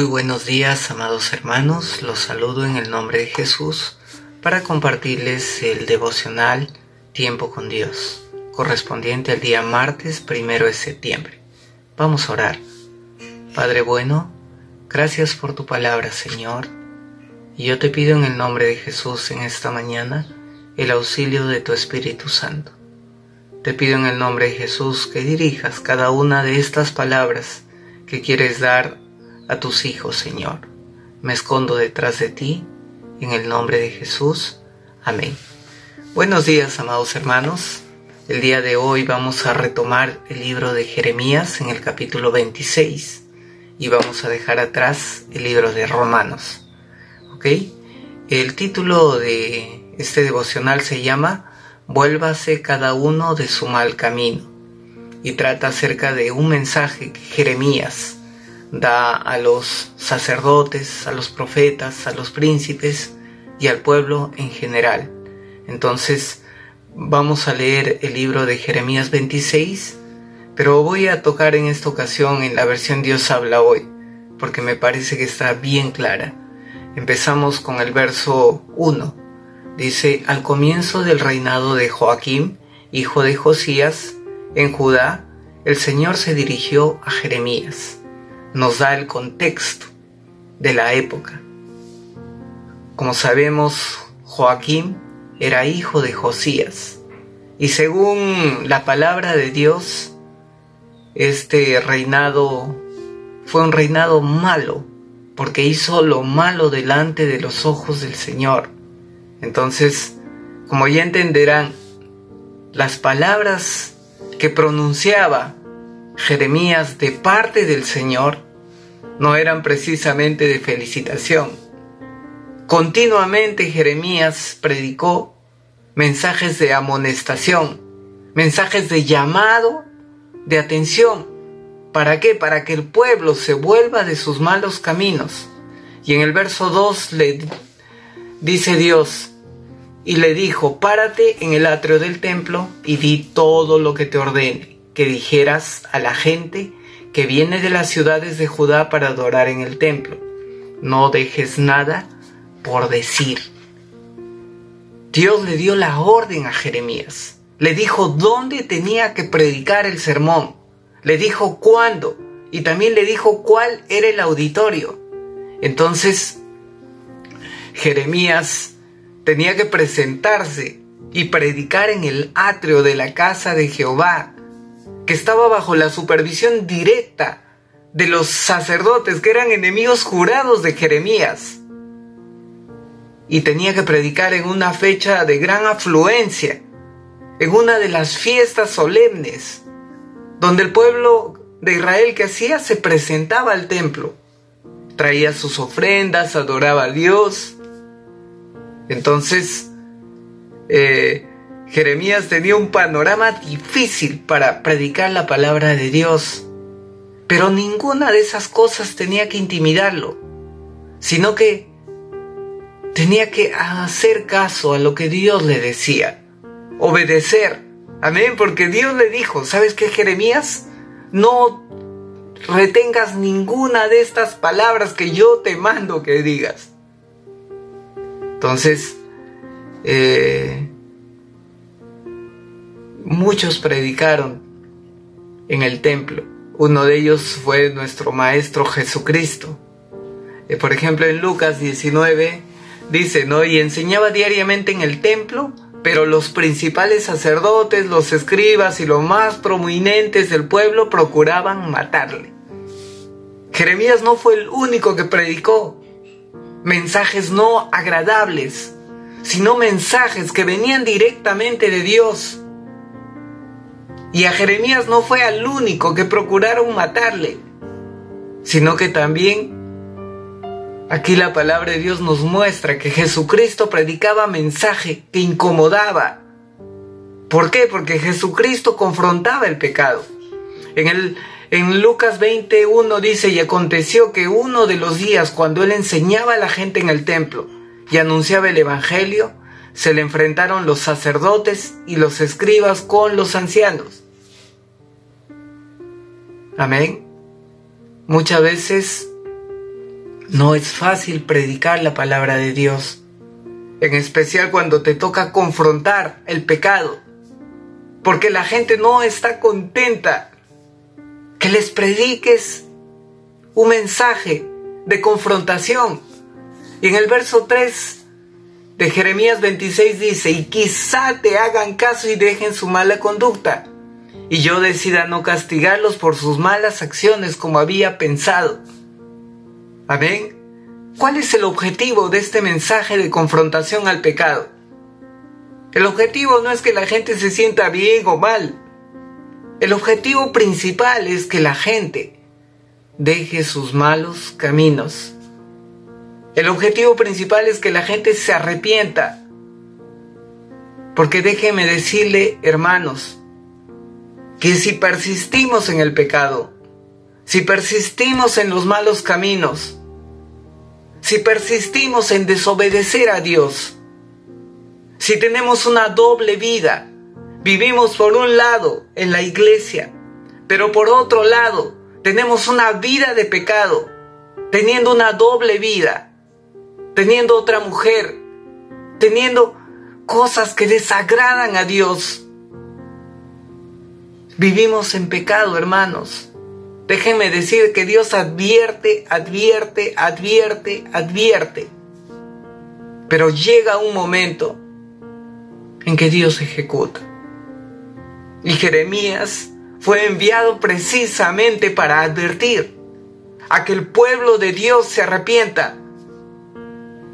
Muy buenos días, amados hermanos. Los saludo en el nombre de Jesús para compartirles el devocional Tiempo con Dios, correspondiente al día martes 1 de septiembre. Vamos a orar. Padre bueno, gracias por tu palabra, Señor. Y yo te pido en el nombre de Jesús en esta mañana el auxilio de tu Espíritu Santo. Te pido en el nombre de Jesús que dirijas cada una de estas palabras que quieres dar a tus hijos, Señor. Me escondo detrás de ti, en el nombre de Jesús. Amén. Buenos días, amados hermanos. El día de hoy vamos a retomar el libro de Jeremías en el capítulo 26 y vamos a dejar atrás el libro de Romanos. ¿Ok? El título de este devocional se llama Vuélvase cada uno de su mal camino y trata acerca de un mensaje que Jeremías da a los sacerdotes, a los profetas, a los príncipes y al pueblo en general. Entonces vamos a leer el libro de Jeremías 26, pero voy a tocar en esta ocasión en la versión Dios habla hoy, porque me parece que está bien clara. Empezamos con el verso 1. Dice: al comienzo del reinado de Joaquim, hijo de Josías, en Judá, el Señor se dirigió a Jeremías. Nos da el contexto de la época. Como sabemos, Joaquim era hijo de Josías, y según la palabra de Dios, este reinado fue un reinado malo, porque hizo lo malo delante de los ojos del Señor. Entonces, como ya entenderán, las palabras que pronunciaba Jeremías de parte del Señor no eran precisamente de felicitación. Continuamente Jeremías predicó mensajes de amonestación, mensajes de llamado, de atención. ¿Para qué? Para que el pueblo se vuelva de sus malos caminos. Y en el verso 2 le dice Dios, y le dijo: párate en el atrio del templo y di todo lo que te ordene, que dijeras a la gente que viene de las ciudades de Judá para adorar en el templo. No dejes nada por decir. Dios le dio la orden a Jeremías. Le dijo dónde tenía que predicar el sermón. Le dijo cuándo. Y también le dijo cuál era el auditorio. Entonces, Jeremías tenía que presentarse y predicar en el atrio de la casa de Jehová, que estaba bajo la supervisión directa de los sacerdotes, que eran enemigos jurados de Jeremías. Y tenía que predicar en una fecha de gran afluencia, en una de las fiestas solemnes, donde el pueblo de Israel, ¿qué hacía? Se presentaba al templo, traía sus ofrendas, adoraba a Dios. Entonces, Jeremías tenía un panorama difícil para predicar la palabra de Dios, pero ninguna de esas cosas tenía que intimidarlo, sino que tenía que hacer caso a lo que Dios le decía, obedecer. Amén, porque Dios le dijo: ¿sabes qué, Jeremías? No retengas ninguna de estas palabras que yo te mando que digas. Entonces, muchos predicaron en el templo. Uno de ellos fue nuestro Maestro Jesucristo. Por ejemplo, en Lucas 19 dice, ¿no? Y enseñaba diariamente en el templo, pero los principales sacerdotes, los escribas y los más prominentes del pueblo procuraban matarle. Jeremías no fue el único que predicó mensajes no agradables, sino mensajes que venían directamente de Dios. Y a Jeremías no fue el único que procuraron matarle, sino que también aquí la palabra de Dios nos muestra que Jesucristo predicaba mensaje que incomodaba. ¿Por qué? Porque Jesucristo confrontaba el pecado. En Lucas 21 dice: y aconteció que uno de los días, cuando él enseñaba a la gente en el templo y anunciaba el evangelio, se le enfrentaron los sacerdotes y los escribas con los ancianos. Amén. Muchas veces No es fácil predicar la palabra de Dios, en especial cuando te toca confrontar el pecado, porque la gente no está contenta que les prediques un mensaje de confrontación. Y en el verso 3 de Jeremías 26 dice: y quizá te hagan caso y dejen su mala conducta, y yo decida no castigarlos por sus malas acciones como había pensado. Amén. ¿Cuál es el objetivo de este mensaje de confrontación al pecado? El objetivo no es que la gente se sienta bien o mal. El objetivo principal es que la gente deje sus malos caminos. El objetivo principal es que la gente se arrepienta. Porque déjenme decirle, hermanos, que si persistimos en el pecado, si persistimos en los malos caminos, si persistimos en desobedecer a Dios, si tenemos una doble vida, vivimos por un lado en la iglesia, pero por otro lado tenemos una vida de pecado, teniendo una doble vida, teniendo otra mujer, teniendo cosas que desagradan a Dios. Vivimos en pecado, hermanos. Déjenme decir que Dios advierte, pero llega un momento en que Dios ejecuta. Y Jeremías fue enviado precisamente para advertir a que el pueblo de Dios se arrepienta,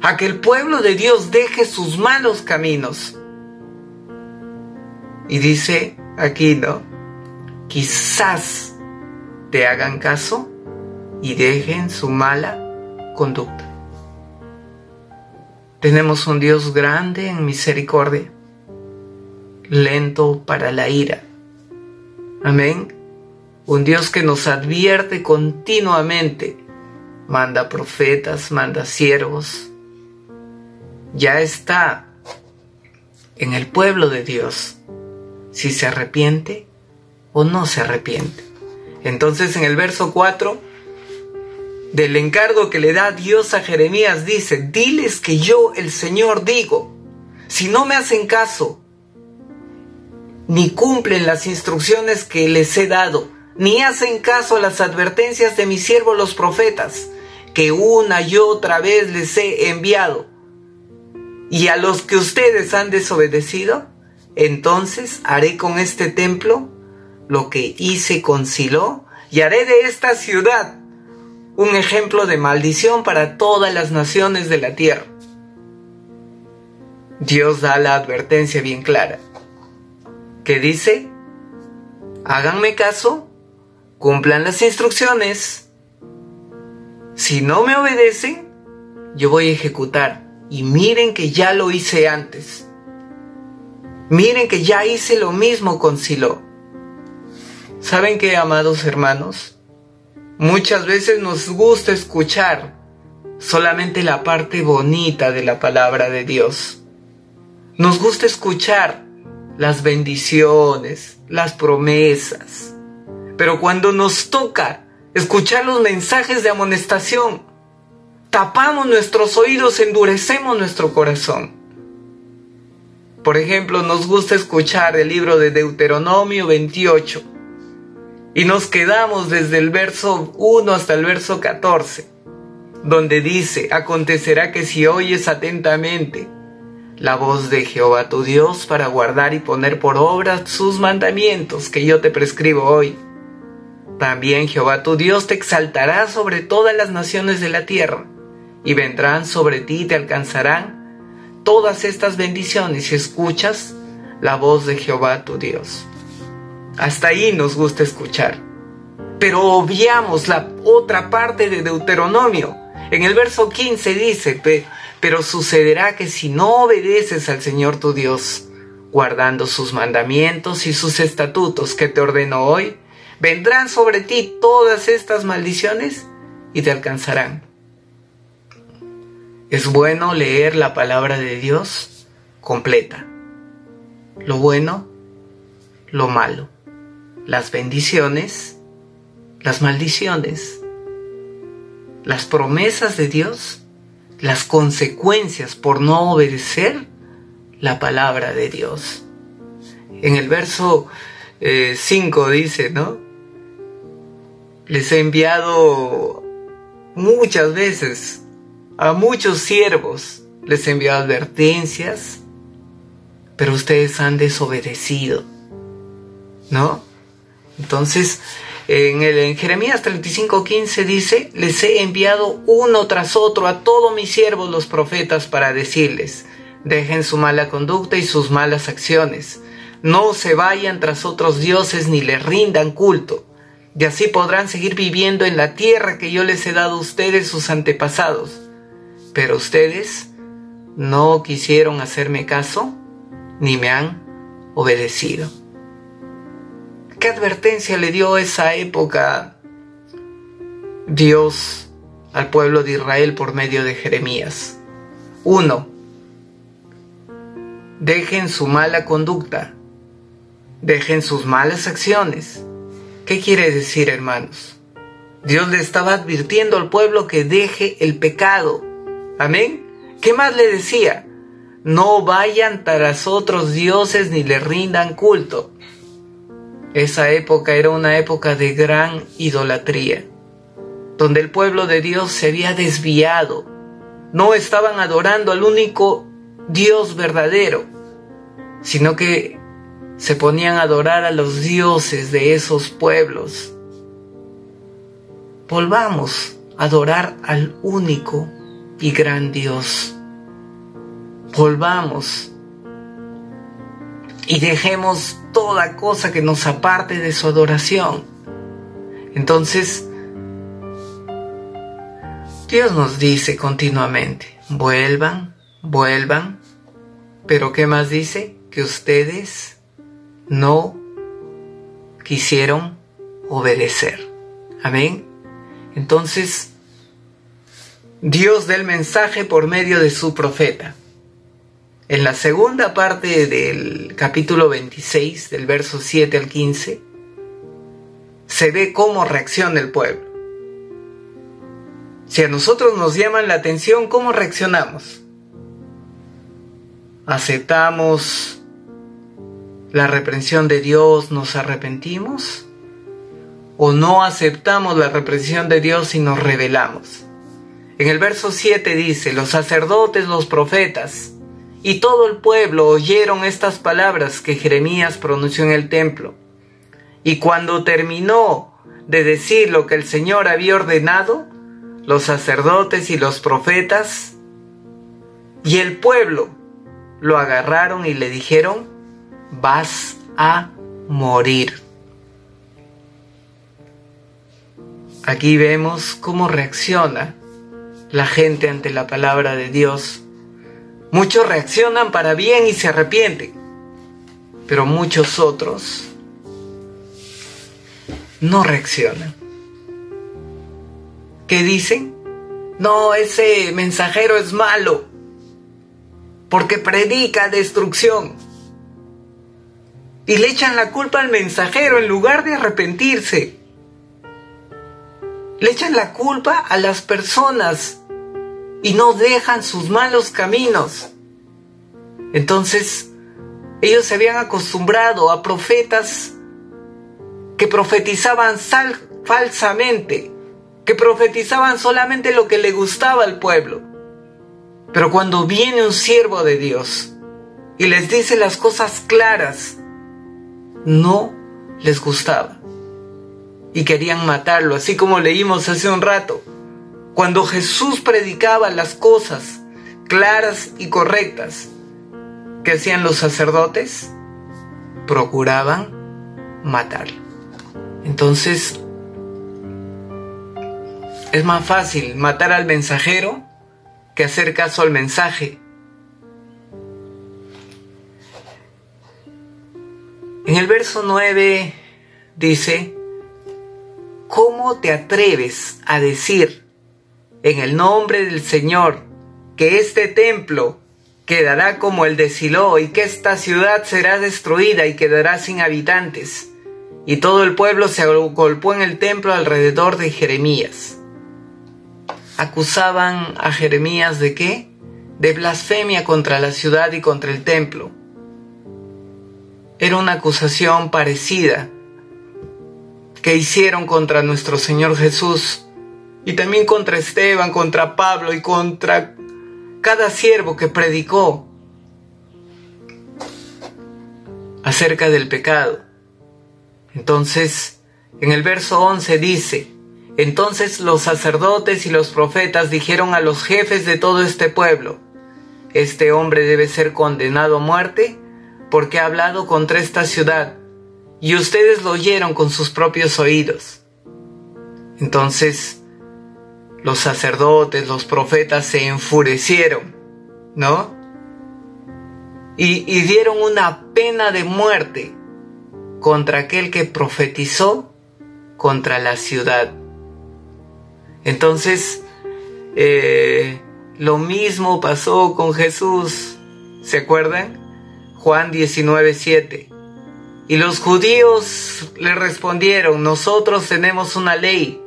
a que el pueblo de Dios deje sus malos caminos. Y dice aquí, ¿no? Quizás te hagan caso y dejen su mala conducta. Tenemos un Dios grande en misericordia, lento para la ira. Amén. Un Dios que nos advierte continuamente. Manda profetas, manda siervos. Ya está en el pueblo de Dios si se arrepiente o no se arrepiente. Entonces en el verso 4 del encargo que le da Dios a Jeremías dice: diles que yo, el Señor, digo, si no me hacen caso, ni cumplen las instrucciones que les he dado, ni hacen caso a las advertencias de mis siervos los profetas, que una y otra vez les he enviado, y a los que ustedes han desobedecido, entonces haré con este templo lo que hice con Silo, y haré de esta ciudad un ejemplo de maldición para todas las naciones de la tierra. Dios da la advertencia bien clara, que dice: háganme caso, cumplan las instrucciones. Si no me obedecen, yo voy a ejecutar. Y miren que ya lo hice antes. Miren que ya hice lo mismo con Silo. ¿Saben qué, amados hermanos? Muchas veces nos gusta escuchar solamente la parte bonita de la palabra de Dios. Nos gusta escuchar las bendiciones, las promesas. Pero cuando nos toca escuchar los mensajes de amonestación, tapamos nuestros oídos, endurecemos nuestro corazón. Por ejemplo, nos gusta escuchar el libro de Deuteronomio 28 y nos quedamos desde el verso 1 hasta el verso 14, donde dice: acontecerá que si oyes atentamente la voz de Jehová tu Dios para guardar y poner por obra sus mandamientos que yo te prescribo hoy, también Jehová tu Dios te exaltará sobre todas las naciones de la tierra, y vendrán sobre ti y te alcanzarán todas estas bendiciones si escuchas la voz de Jehová tu Dios. Hasta ahí nos gusta escuchar, pero obviamos la otra parte de Deuteronomio. En el verso 15 dice: pero sucederá que si no obedeces al Señor tu Dios, guardando sus mandamientos y sus estatutos que te ordeno hoy, vendrán sobre ti todas estas maldiciones y te alcanzarán. Es bueno leer la palabra de Dios completa. Lo bueno, lo malo, las bendiciones, las maldiciones. las promesas de Dios, las consecuencias por no obedecer la palabra de Dios. En el verso 5 dice, ¿no? Les he enviado muchas veces a muchos siervos, les he enviado advertencias, pero ustedes han desobedecido, ¿no? Entonces, en Jeremías 35:15 dice, les he enviado uno tras otro a todos mis siervos los profetas para decirles, dejen su mala conducta y sus malas acciones, no se vayan tras otros dioses ni les rindan culto, y así podrán seguir viviendo en la tierra que yo les he dado a ustedes, sus antepasados. Pero ustedes no quisieron hacerme caso, ni me han obedecido. ¿Qué advertencia le dio esa época Dios al pueblo de Israel por medio de Jeremías? 1. Dejen su mala conducta. Dejen sus malas acciones. ¿Qué quiere decir, hermanos? Dios le estaba advirtiendo al pueblo que deje el pecado. ¿Amén? ¿Qué más le decía? No vayan tras otros dioses ni le rindan culto. Esa época era una época de gran idolatría, donde el pueblo de Dios se había desviado. No estaban adorando al único Dios verdadero, sino que se ponían a adorar a los dioses de esos pueblos. Volvamos a adorar al único y gran Dios. Volvamos y dejemos toda cosa que nos aparte de su adoración. Entonces, Dios nos dice continuamente, vuelvan, pero ¿qué más dice? Que ustedes no quisieron obedecer. Amén. Entonces, Dios da el mensaje por medio de su profeta. En la segunda parte del capítulo 26, del verso 7 al 15, se ve cómo reacciona el pueblo. Si a nosotros nos llaman la atención, ¿cómo reaccionamos? ¿Aceptamos la reprensión de Dios, nos arrepentimos? ¿O no aceptamos la reprensión de Dios y nos rebelamos? En el verso 7 dice, los sacerdotes, los profetas y todo el pueblo oyeron estas palabras que Jeremías pronunció en el templo. Y cuando terminó de decir lo que el Señor había ordenado, los sacerdotes y los profetas y el pueblo lo agarraron y le dijeron, vas a morir. Aquí vemos cómo reacciona la gente ante la palabra de Dios. Muchos reaccionan para bien y se arrepienten, pero muchos otros no reaccionan. ¿Qué dicen? No, ese mensajero es malo, porque predica destrucción. Y le echan la culpa al mensajero en lugar de arrepentirse. Le echan la culpa a las personas y no dejan sus malos caminos. Entonces, ellos se habían acostumbrado a profetas que profetizaban falsamente, que profetizaban solamente lo que le gustaba al pueblo. Pero cuando viene un siervo de Dios y les dice las cosas claras, no les gustaba y querían matarlo, así como leímos hace un rato. Cuando Jesús predicaba las cosas claras y correctas, ¿qué hacían los sacerdotes? Procuraban matarlo. Entonces, es más fácil matar al mensajero que hacer caso al mensaje. En el verso 9 dice, ¿cómo te atreves a decir en el nombre del Señor que este templo quedará como el de Silo y que esta ciudad será destruida y quedará sin habitantes? Y todo el pueblo se agolpó en el templo alrededor de Jeremías. acusaban a Jeremías ¿de qué? De blasfemia contra la ciudad y contra el templo. Era una acusación parecida que hicieron contra nuestro Señor Jesús y también contra Esteban, contra Pablo y contra cada siervo que predicó acerca del pecado. Entonces, en el verso 11 dice: entonces los sacerdotes y los profetas dijeron a los jefes de todo este pueblo: este hombre debe ser condenado a muerte porque ha hablado contra esta ciudad, y ustedes lo oyeron con sus propios oídos. Entonces los sacerdotes, los profetas se enfurecieron, ¿no? Y dieron una pena de muerte contra aquel que profetizó contra la ciudad. Entonces, lo mismo pasó con Jesús. ¿Se acuerdan? Juan 19:7. Y los judíos le respondieron: nosotros tenemos una ley,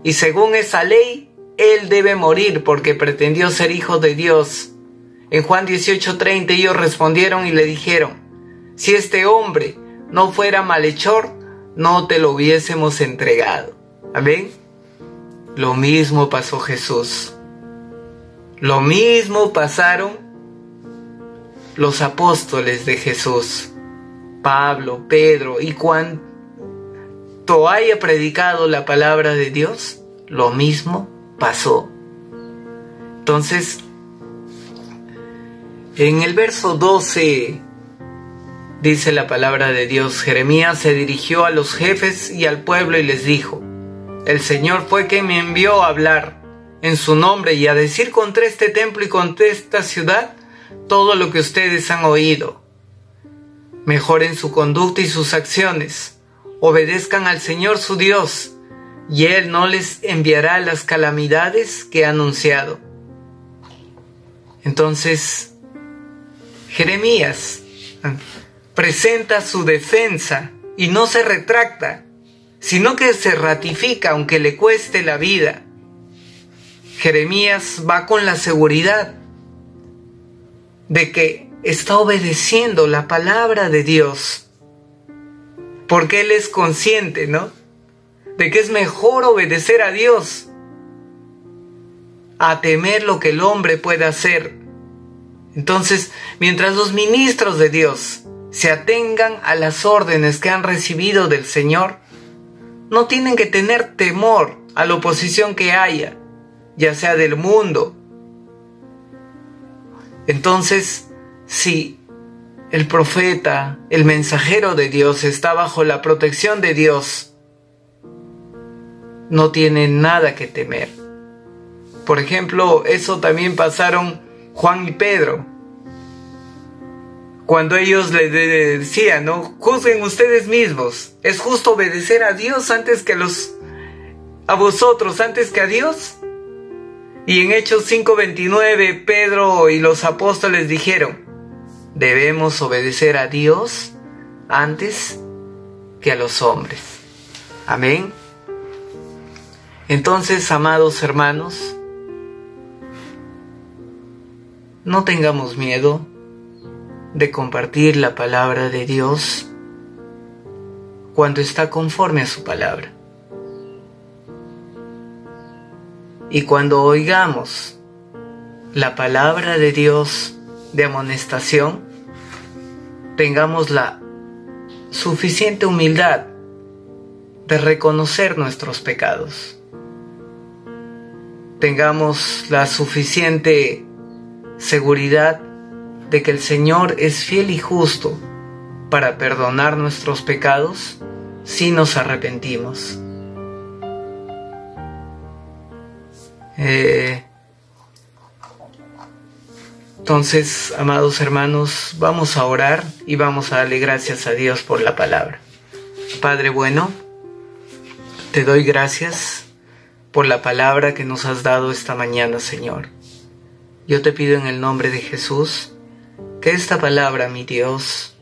y según esa ley, él debe morir porque pretendió ser hijo de Dios. En Juan 18:30 ellos respondieron y le dijeron: si este hombre no fuera malhechor, no te lo hubiésemos entregado. Amén. Lo mismo pasó Jesús. Lo mismo pasaron los apóstoles de Jesús, Pablo, Pedro, y cuanto haya predicado la palabra de Dios, lo mismo pasó. Entonces, en el verso 12 dice la palabra de Dios: Jeremías se dirigió a los jefes y al pueblo y les dijo: el Señor fue quien me envió a hablar en su nombre y a decir contra este templo y contra esta ciudad todo lo que ustedes han oído. Mejoren su conducta y sus acciones, obedezcan al Señor su Dios, y Él no les enviará las calamidades que ha anunciado. Entonces, Jeremías presenta su defensa y no se retracta, sino que se ratifica aunque le cueste la vida. Jeremías va con la seguridad de que está obedeciendo la palabra de Dios, porque él es consciente, ¿no?, de que es mejor obedecer a Dios a temer lo que el hombre puede hacer. Entonces, mientras los ministros de Dios se atengan a las órdenes que han recibido del Señor, no tienen que tener temor a la oposición que haya, ya sea del mundo. Entonces, si el profeta, el mensajero de Dios, está bajo la protección de Dios, no tiene nada que temer. Por ejemplo, eso también pasaron Juan y Pedro, cuando ellos le decían, ¿no?, juzguen ustedes mismos, ¿es justo obedecer a Dios antes que a vosotros antes que a Dios? Y en Hechos 5:29, Pedro y los apóstoles dijeron: debemos obedecer a Dios antes que a los hombres. Amén. Entonces, amados hermanos, no tengamos miedo de compartir la palabra de Dios cuando está conforme a su palabra. Y cuando oigamos la palabra de Dios de amonestación, tengamos la suficiente humildad de reconocer nuestros pecados. Tengamos la suficiente seguridad de que el Señor es fiel y justo para perdonar nuestros pecados si nos arrepentimos. Entonces, amados hermanos, vamos a orar y vamos a darle gracias a Dios por la palabra. Padre bueno, te doy gracias por la palabra que nos has dado esta mañana, Señor. Yo te pido en el nombre de Jesús que esta palabra, mi Dios,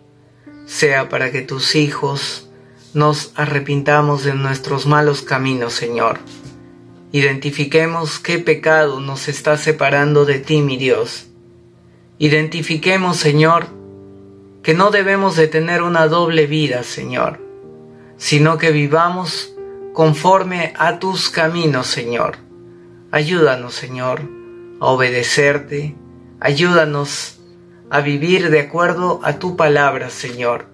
sea para que tus hijos nos arrepintamos de nuestros malos caminos, Señor, Identifiquemos qué pecado nos está separando de ti, mi Dios. Identifiquemos, Señor, que no debemos de tener una doble vida, Señor, sino que vivamos conforme a tus caminos, Señor. Ayúdanos, Señor, a obedecerte. Ayúdanos a vivir de acuerdo a tu palabra, Señor.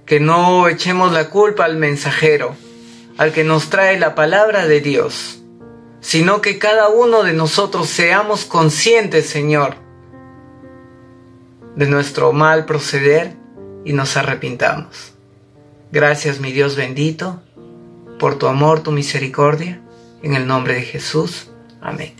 Que no echemos la culpa al mensajero, al que nos trae la palabra de Dios, sino que cada uno de nosotros seamos conscientes, Señor, de nuestro mal proceder y nos arrepintamos. Gracias, mi Dios bendito, por tu amor, tu misericordia, en el nombre de Jesús. Amén.